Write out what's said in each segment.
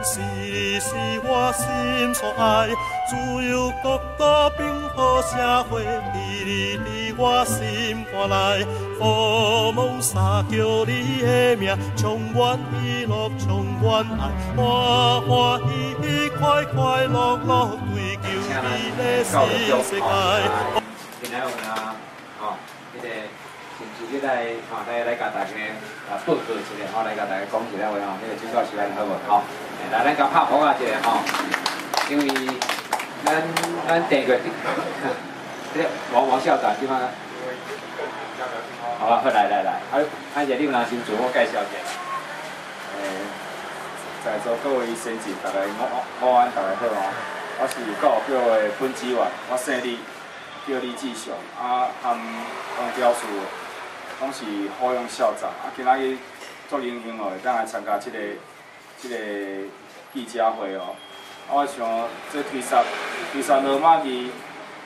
是我心所爱，自由国度并好社会，伫你我心肝内，渴望洒叫你的名，充满喜乐，充满爱，欢欢喜喜，快快乐乐，追求你的新世界。今仔有啊，迄个甚至来甲大家报告一下，来甲大家讲一下话迄个警告时间好无？来，咱甲拍鼓啊一下因为咱订过，这个王校长即摆，好啊，好来，一下你有哪先自我介绍一下？在座各位先进，大家午安，大家好我是教育局的分支员，我姓李，叫李志祥，含黄教授，拢是好用校长。今仔日足荣幸哦，会当来参加这个记者会哦。我想这推杀罗马字，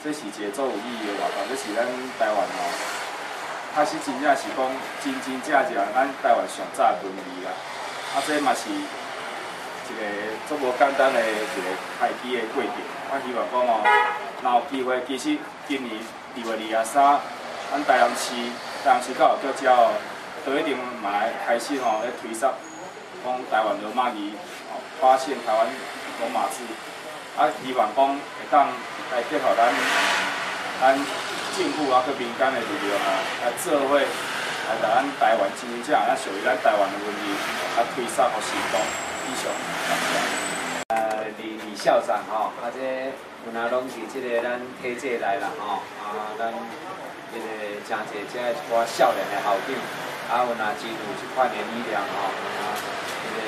这是一个足有意义的活动，这是咱台湾哦，开始真正是讲真正咱台湾上早的文字啦。这嘛是一个足无简单的一个开机的过程。我希望讲哦，若有机会，其实今年2月23，咱台南市教育局遮哦，就一定嘛来开始吼咧推杀讲台湾罗马字，发现台湾罗马字。希望讲会当来结合咱政府啊，佮民间的力量啊，来做伙来甲咱台湾真正咱属于咱台湾的文字，推送互行动。以上，李校长这有哪拢是即个咱体制内啦咱即个真侪即一寡少年的校长，有哪进入这款的力量即个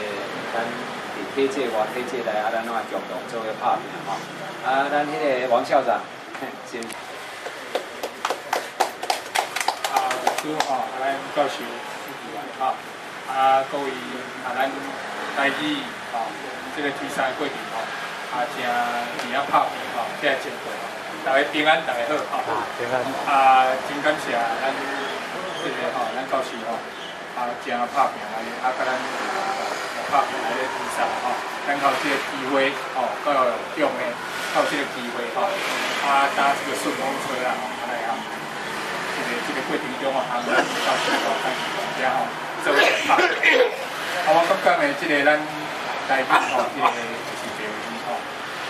咱伫体制外体制内咱拢共同做伙拍拼咱迄个王校长，先。老师咱教授议员各位咱台语这个推赛过程正真拍拼这个前辈大家平安，大家好平安真感谢咱这个咱教授真拍拼甲咱拍拼来咧推赛咱靠这个机会教育局的靠这个机会搭这个顺风车来这个过程中咱教授咱大家做伙拍拼。我感觉的这个咱台语这个就是标语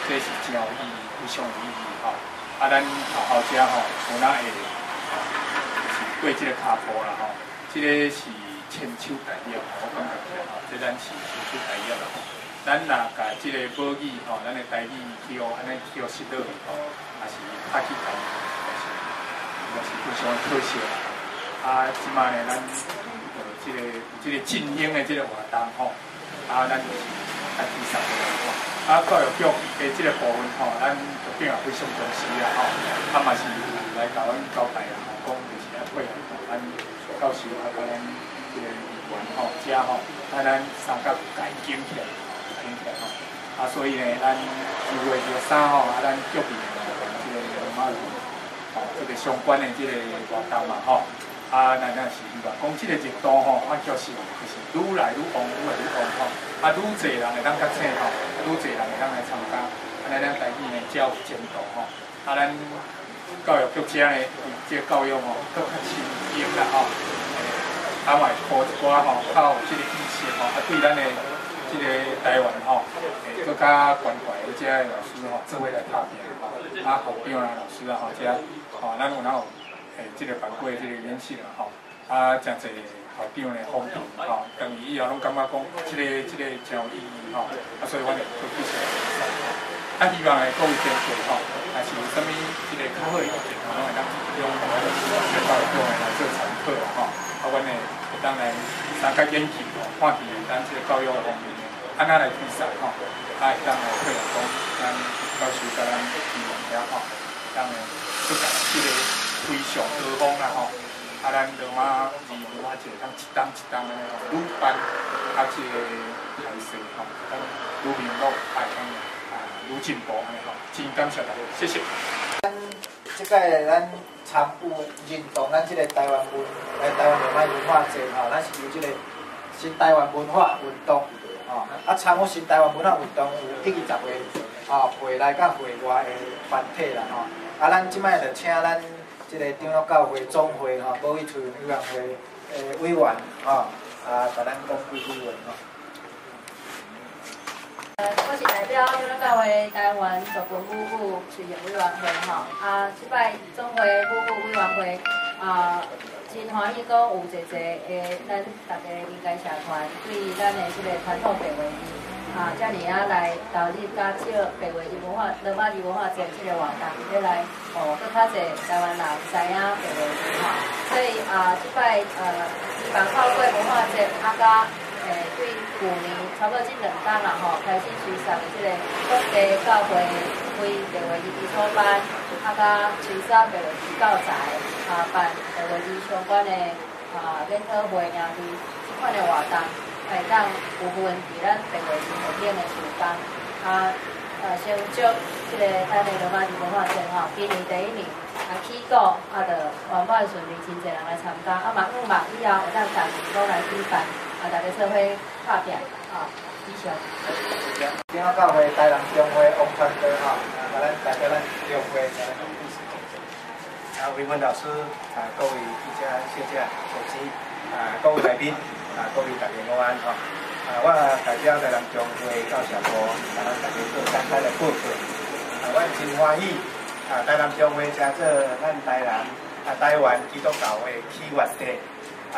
这是真有意义，非常有意义咱后者有哪会就是过这个骹步啦这个是千手大业我感觉这咱是千手大业啦咱若甲这个母语咱的台语去安尼去失落去也是拍起来就是非常可惜啦即摆呢咱这个振兴的这个活动咱就是第三个教育局的这个部分咱就变也非常重视啦嘛是来甲阮交代讲就是来配合咱教授甲咱这个议员遮咱三甲改建起来所以呢咱2月23咱局里这个罗马字这个相关的这个活动咱是希望讲这个热度我叫是就是愈来愈旺，愈来愈旺愈侪人会当较醒愈侪人会当来参加，安尼咱台语呢才有前途咱教育局遮呢这个教育搁较深入啦嘛会铺一寡较有这个意识对咱的这个台湾会搁较关怀的这个老师做伙来拍拼校长老师遮咱有哪有这个办过这个演习真侪校长的风评等于以后拢感觉讲这个真有意义所以阮会做继续比赛希望各位前辈若是有啥物这个较好的意见拢会当用教育局来做参考阮会当来参加研究看见咱这个教育方面安怎来比赛会当来配合讲咱教授甲咱议员遐当来做甲这个非常高峰啦咱罗马字文化节当一档一档的愈办这个开设咱愈明朗愈进步真感谢大家，谢谢。即届咱参与认同咱即个台湾罗马文化节咱是由即个新台湾文化运动啊，参与新台湾文化活动有1、20个会内甲会外的团体啦啊，咱即摆就请咱即个长乐教会总会保卫村委员会委员啊，甲咱讲几句话我是代表长乐教会台湾族群母语事业委员会即摆总会母语委员会真欢喜，讲有一咱大家理解社团对咱的即个传统白话字遮尔来投入加少白话字文化、罗马字文化节即个活动，要来更较侪台湾人知影白话字所以即摆希望透过文化节甲对去年差不多这2天啦开始推送即个各地教会开白话字基础班，甲推送白话字教材，办白话字相关的研讨会、赢对即款的活动，会当有分伫咱白话字学院的时间，先祝即个咱的罗马字文化节今年第1年起鼓就圆满顺利，真侪人来参加，嘛希望以后会当长期拢来举办。大家做伙拍拼以上。长乐教会台南中会王传哥甲咱代表咱中会魏文老师各位记者、小姐、同事各位来宾各位大家午安我代表台南中会教社部甲咱大家做简单的报告。我真欢喜台南中会加做咱台湾基督教的起源地。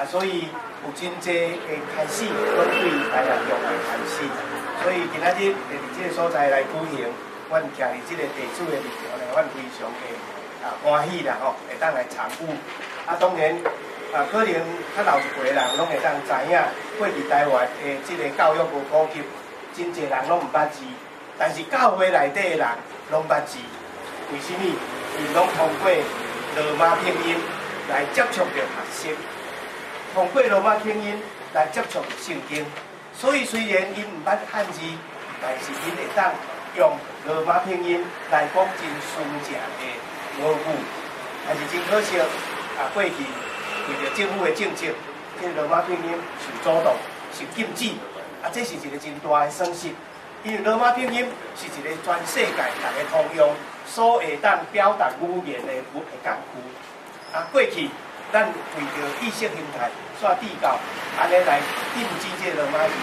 所以有真济的开始，我对台南中会开始，所以今仔日伫这个所在来举行，阮徛伫这个地主的立场呢，阮非常的欢喜啦会当来参与。当然可能较老一辈人拢会当知影，过去台湾的这个教育无普及，真济人拢毋捌字，但是教会内底的人拢捌字，为什么？伊拢通过罗马拼音来接触着学习。通过罗马拼音来接触圣经，所以虽然因毋捌汉字，但是因会当用罗马拼音来讲真纯正的母语，但是真可惜过去为着政府的政策，这罗马拼音受阻挡、受禁止，这是一个真大的损失。因为罗马拼音是一个全世界大家通用，所会当表达语言的工具。过去。咱为着意识形态煞递到，安尼来禁止这罗马字，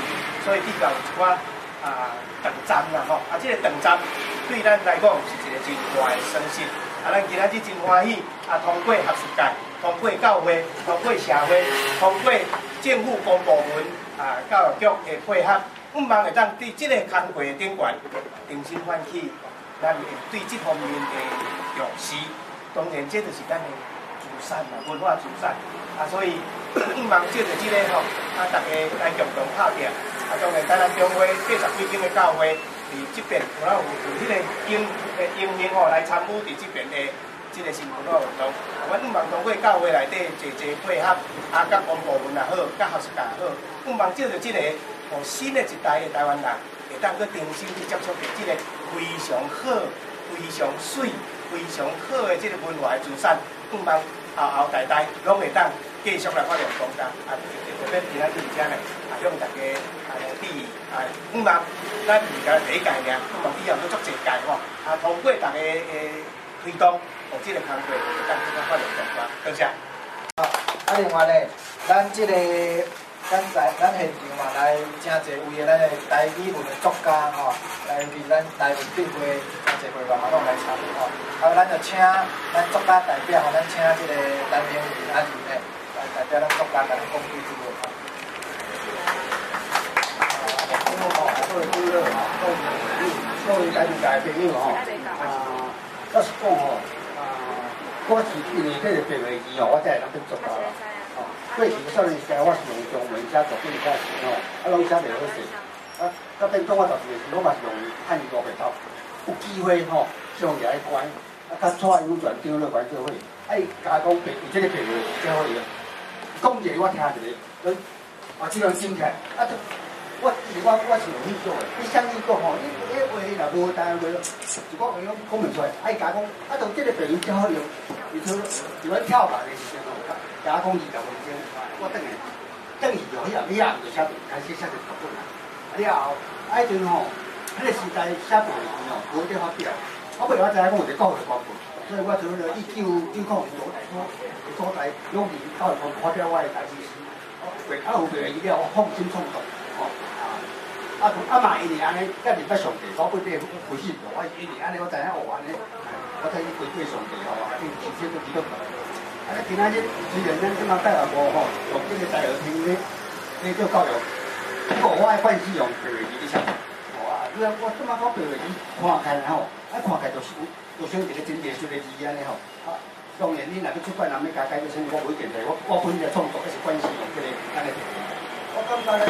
所以递到有一寡断站啦这个断站对咱来讲是一个真大的损失。咱今仔日真欢喜通过学术界、通过教会、通过社会、通过政府公部门教育局的配合，希望会当对这个工会的顶悬重新唤起咱对这方面的重视。当然，这就是咱的。文化慈善所以希望借着这个大家来共同拍拼当然台南中会80几间的教会伫这边有迄个英明来参与伫这边的这个新文化活动。阮希望通过教会内底侪配合甲公部门也好，甲学术界也好，希望借着这个，互新的一代的台湾人会当去重新去接触到这个非常好、非常水、非常好的这个文化的资产，希望。后代代拢会当继续来发扬光大，特别今仔日遮呢，向大家致意希望咱而家第一届尔，希望以后要做一届通过大家的推动，互这个工作会当更加发扬光大。多谢。另外呢，咱这个咱现场嘛，来真侪位的咱的台语文的作家来伫咱台文对会真侪会员嘛拢来参与咱就请咱作家代表咱请这个陈明宇阿姨呢来代表咱作家甲咱讲几句话各位主任各位台语界朋友我是讲我是去年这个白话字我才会当去作家啦。过去少年时代，我是用中文写作品开始拢写袂好势。到变中我12岁时，我嘛是用汉语5笔头。有机会上入来关，甲蔡英文长乐关做伙，伊加讲伊这个白话最好用。讲一个我听一个，这种心态我是用去做的。你相信讲你话若无单话，一个话讲讲袂出来。伊加讲从这个白话最好用，就阮跳板的时阵加讲20分钟，我等于就迄日就开始写一个作品啦。了后，迄阵吼，迄个时代写报的时吼，无得发表。我尾我知影讲有一个教育广告，所以我从1990年所在勇于教育广告发表我的代志诗，为有为了我放心创作，吼嘛因为安尼甲认识上帝，我本地不信的，我因为安尼我知影学安尼，我才去回归上帝吼，其实都基督徒。今仔日虽然咱即马带来无吼，用这个在儿童咧做教育，不过我爱惯是用白话字去写。我即马讲白话字看起来吼，看起来就是像一个真艺术的字安尼吼。当然你若去出版，若要改个什么，我袂见得。我本身创作还是惯是用这个安尼。我感觉咧，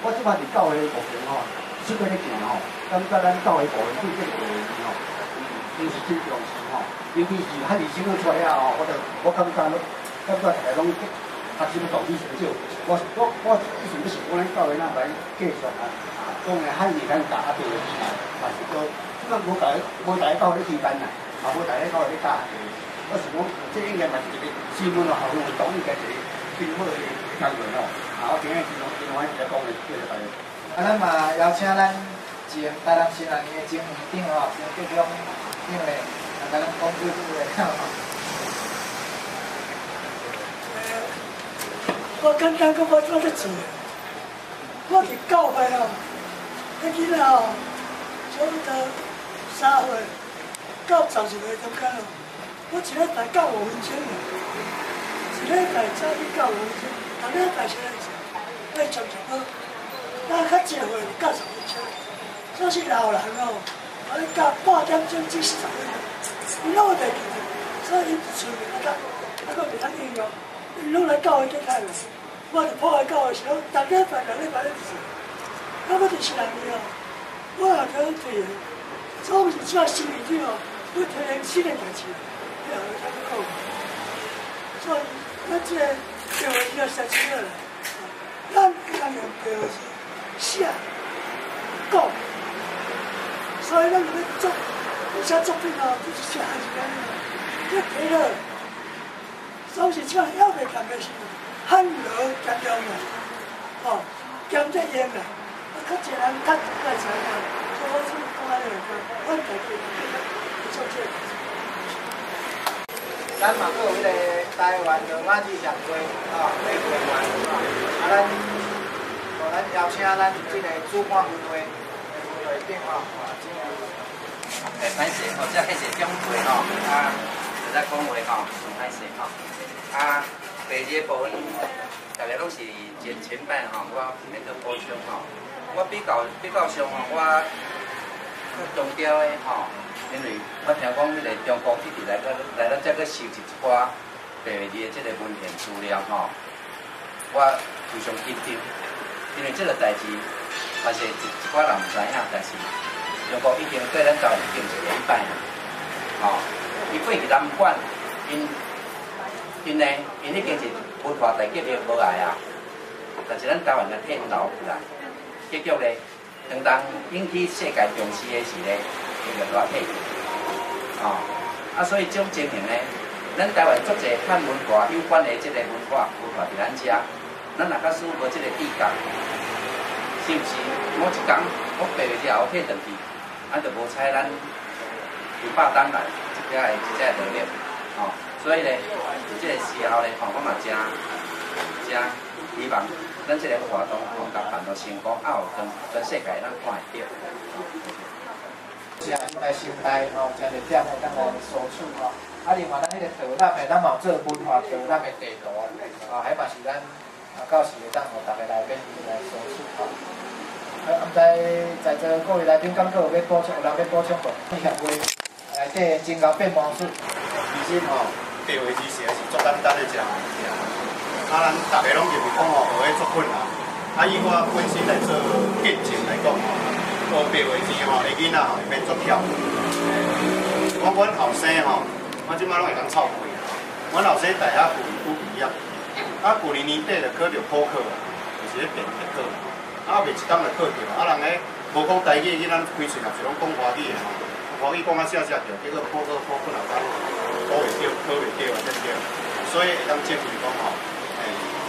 我即马伫教会部分吼，出过咧行吼，感觉咱教会部分对这个白话字吼，真是真重视吼。尤其是汉语新闻出来啊吼，我感觉大家拢学习要重视上少。我以前要是讲咱教会咱来继续讲个汉语咱教白话字嘛，嘛是个，即摆无大家教会咧推单啦，也无大家教会咧教。我是讲，这应该嘛是一个新闻咯，校运动应该是一个挺好的工作咯。我今日今晚一直讲的，谢谢大家。咱嘛邀请咱前台南新人的前园长吼，前局长长咧，甲咱讲几句话。我简单讲，我做得做。我伫教会吼，迄囡仔吼，差不多3岁到10岁中间咯。我一礼拜教5分钟，一礼拜早起教5分钟，逐礼拜是爱常常好。咱较济岁教10分钟，所以老人哦，我咧教8点钟至10分钟，伊拢会记住，所以伊厝面啊，搁袂晓应用，伊拢来教会去睇。我就跑来教会时候，逐礼拜咧做。我就是人哦，我也想退的，所以我是即摆新年底哦，要推行新的代志，了后才去讲。所以，咱即个白话字要写清楚啦。咱通用白话字写、讲，所以咱要做有些作品哦，就是写汉字安尼，要提了。所以是即摆要袂强的是。汉语强调嘛，哦，兼这样啦，较济人较爱知影，所以我即讲安尼个，我家己做这个。咱嘛阁有迄个台湾罗马字协会吼，会员咱邀请咱即个主管分会会长吼，歹势吼，即迄个总会吼，就在讲话吼，歹势吼，第二个部分，大家拢是前摆吼，我免做补充吼。我比较上吼，我较强调的吼，因为我听讲迄个中国一直来到这个收集一寡白话字的这个文献资料吼，我非常紧张，因为这个代志嘛是一寡人唔知影，但是中国已经对咱教育已经1个礼拜啦，吼，伊过去南管因已经是文化大革命无来啊，但是咱台湾个退老起来，结局咧，当引起世界重视的是咧，叫做大体，所以这种情形咧，咱台湾足侪汉文化有关的即个文化伫咱遮，咱若假使无即个地感，是毋是某一天我白话字后退转去，就无采咱由北东来一只的热力，所以咧，有即个时候咧，我嘛真希望咱即个活动甲办到成功，全世界咱看会到。是啊，因来新台吼，真侪点来咱来搜取吼。另外咱迄个导览的，咱嘛有做文化导览的地图，迄嘛是咱到时会当互大家来宾来搜取吼。毋知在座各位来宾，敢阁有要补充？有人要补充无？协会内底真够变魔术，其实吼。白话字写是足简单的一项物件，咱大家拢认为讲吼，学的足困难。以我本身来做见证来讲吼，学白话字吼，囡仔吼会变足巧。阮后生吼，我即摆拢会当操会。阮后生大学旧年毕业，旧年年底就考着普考，就是咧变特考。后袂一冬就考着，人咧无讲台语囡仔开喙也是拢讲华语的吼，华语讲啊写着，结果普考考了当。考袂到，考袂到啊，真对。所以会当证明讲吼，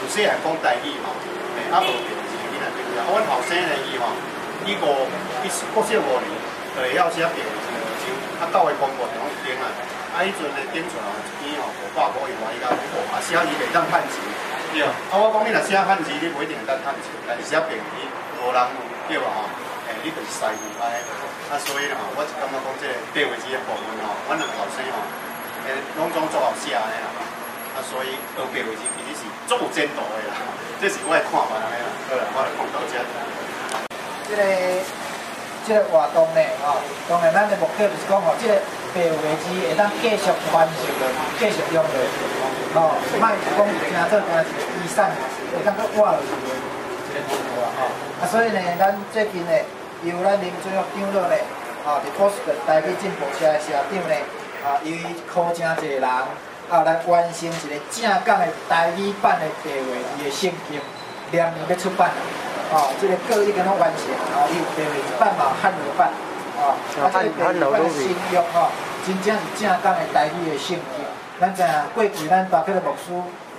有细汉讲台语吼，无白字囡仔朋友，阮后生呢，伊吼，伊国小5年，就会晓写白话字的书，到的公文拢有顶啊。伊阵呢顶出来一篇吼500块以外，伊甲讲写伊袂当趁钱，对。我讲你若写汉字，你不一定会当趁钱，但是写白字无人有，对吧？吼，你就是师傅哎。所以吼，我是感觉讲这个白话字的部分吼，阮两个后生吼，拢总做好写安尼啦。所以学白话字其实是足有前途的啦。这是我的看法安尼啦。好啦，我来讲到这。这个活动呢，当然咱的目标就是讲吼，这个白话字会当继续传承落，继续用落，莫讲听做干是遗产，会当搁活落去的一个文化所以呢，咱最近呢，由咱林水福长老呢，伫波士顿台北进步社的社长呢，由伊靠真侪人，来完成一个正港的台语版的白话字的圣经，明年要出版啦。这个各一个拢完成，伊有白话字版嘛，汉语版，这个白话版的新约真正是正港的台语的圣经。咱知影过去咱巴克的牧师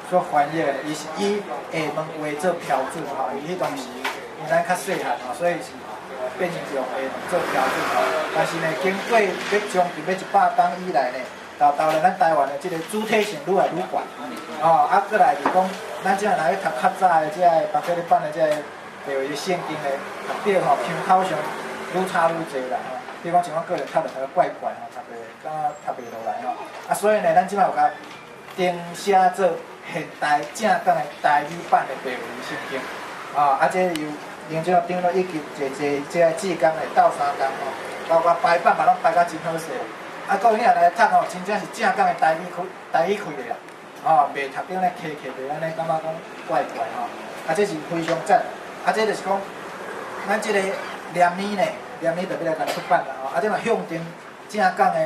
所翻译的，伊是以下门话做标准伊迄当时因咱较细汉所以是变成用下门做标准但是呢，经过要将近100冬以来呢，到咧咱台湾的这个主体性愈来愈悬，过来就是讲，咱即下来去读较早的这个巴克的版的这个。白话字圣经的读表参考上愈差愈济啦比如讲像我个人读就觉得怪怪读袂敢读袂落来所以呢，咱即摆有甲定写做现代正港的台语版的白话字圣经这由林主任长老以及一这个志工的斗相共包括排版嘛拢排甲真好势各位若来读真正是正港的台语开的啦袂读着咧客袂安尼感觉讲怪怪这是非常赞。这就是讲，咱这个念呢，念特别来甲出版啦这嘛向定正港的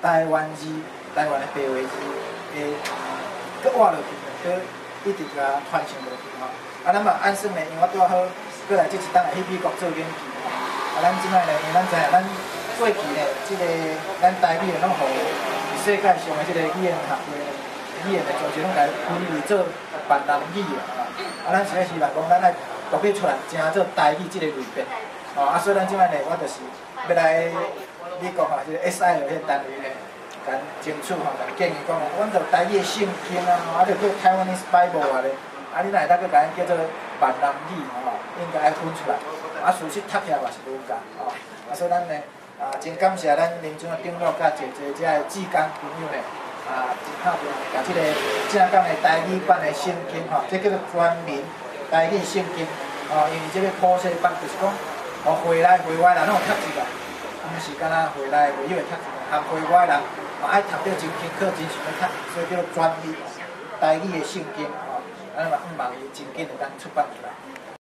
台湾字、台湾的白话字，搁活落去，搁一直甲传承落去咱嘛按算呢，因为我拄好过来这一档来去美国做研究咱即摆呢，因为咱知影咱过去呢，这个咱台语呢，拢互世界上的这个语言学会、语言的组织拢来分为做闽南语咱是希望讲咱来。独立出来，正做台语这个类别，所以咱即摆呢，我就是要来美国这个 SIL 迄个单位呢，甲争取甲建议讲，阮着台语的圣经就叫 Taiwanese Bible咧，你若会当去甲咱叫做闽南语应该爱分出来，事实读起来嘛是愈佳所以咱呢真感谢咱林总的长老甲这个志工朋友呢，真拍拼甲这个正港的台语版的圣经这叫做全民。台语圣经，因为这个普世版就是讲，回来回外人拢有读书啦，毋是干那回来回友会读书，回外人嘛爱读到真轻课，真想要读，所以叫做专利台语的圣经，咱嘛希望伊真紧会当出版出来。